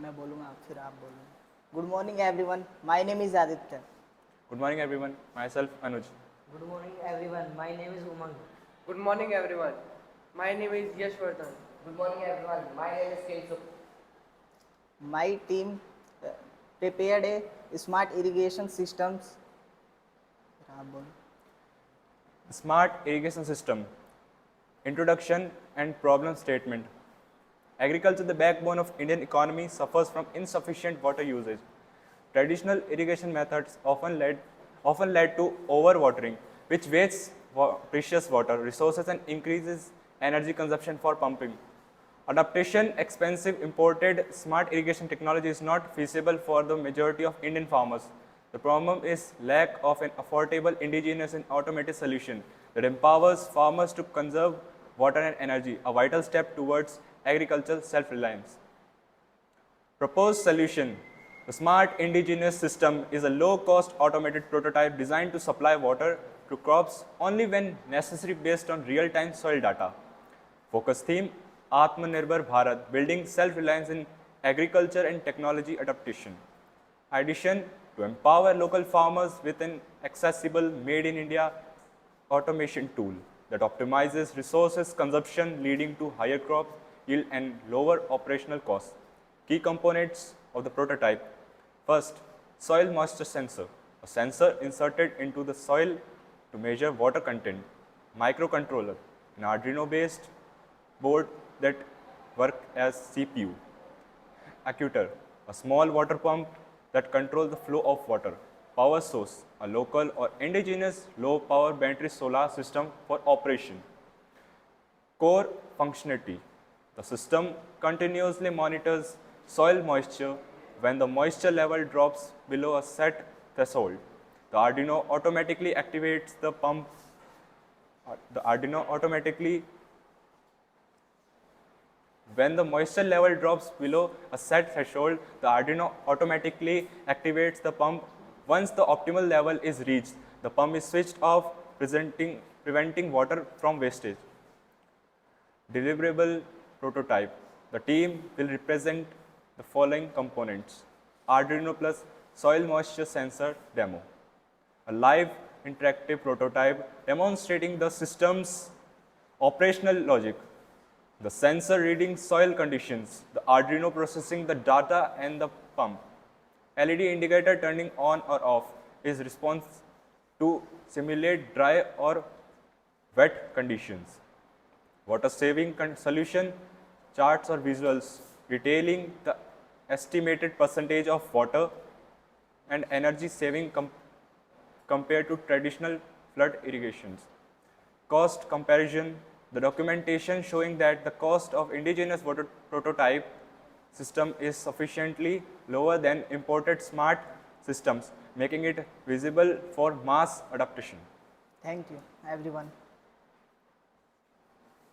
मैं बोलूँगा फिर आप बोलोगे। Good morning everyone, my name is Aditya. Good morning everyone, myself Anuj. Good morning everyone. My name is Umang. Good morning everyone. My name is Yashvardhan. Good morning everyone. My name is Kinsu. My team prepared a smart irrigation systems। आप बोलो। Smart irrigation system. Introduction and problem statement. Agriculture, the backbone of Indian economy, suffers from insufficient water usage. Traditional irrigation methods often led to overwatering, which wastes precious water resources and increases energy consumption for pumping. Adaptation, expensive imported smart irrigation technology is not feasible for the majority of Indian farmers. The problem is lack of an affordable, indigenous and automated solution that empowers farmers to conserve water and energy, a vital step towards agricultural self-reliance. Proposed solution. The smart indigenous system is a low-cost automated prototype designed to supply water to crops only when necessary based on real-time soil data. Focus theme, Atmanirbhar Bharat, building self-reliance in agriculture and technology adaptation. Addition, to empower local farmers with an accessible made-in-India automation tool that optimizes resources consumption leading to higher crop yield and lower operational costs. Key components of the prototype. First, soil moisture sensor, a sensor inserted into the soil to measure water content. Microcontroller, an Arduino-based board that works as CPU. Actuator, a small water pump that controls the flow of water. Power source, a local or indigenous low-power battery solar system for operation. Core functionality, the system continuously monitors soil moisture. When the moisture level drops below a set threshold, the Arduino automatically activates the pump. When the moisture level drops below a set threshold, the Arduino automatically activates the pump. Once the optimal level is reached, the pump is switched off, preventing water from wastage. Deliverable prototype. The team will represent the following components. Arduino plus soil moisture sensor demo. A live interactive prototype demonstrating the system's operational logic. The sensor reading soil conditions, the Arduino processing the data and the pump. LED indicator turning on or off is response to simulate dry or wet conditions. Water saving solution, charts or visuals detailing the estimated percentage of water and energy saving compared to traditional flood irrigations. Cost comparison, the documentation showing that the cost of indigenous water prototype system is sufficiently lower than imported smart systems, making it visible for mass adoption. Thank you everyone.